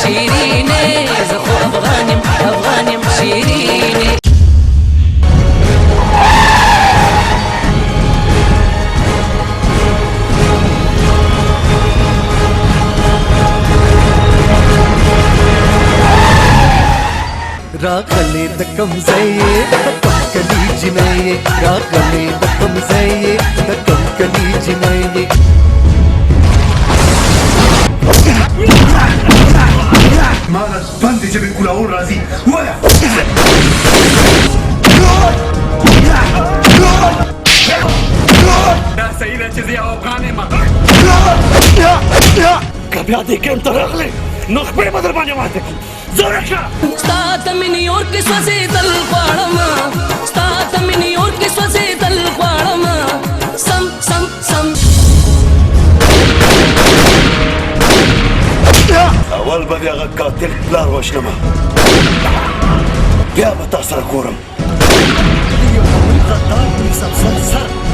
شيريني زخو افغانم افغانم شيريني راغلي دكم زي دكم كلي جناي راغلي دكم زي دكم كلي جناي مالك بندي جبت كل عور رازي ولا يا سيدة جزية أفغاني كبيا دي كم ترغلي نخبي بدر بانيا ماتك زوركا ستات من نيويورك سوزيد الغوارم ستات من نيويورك سوزيد الغوارم سم سم سم اول بدي قاتل لا روشنما يا بتاثر كورم غدار بسبسر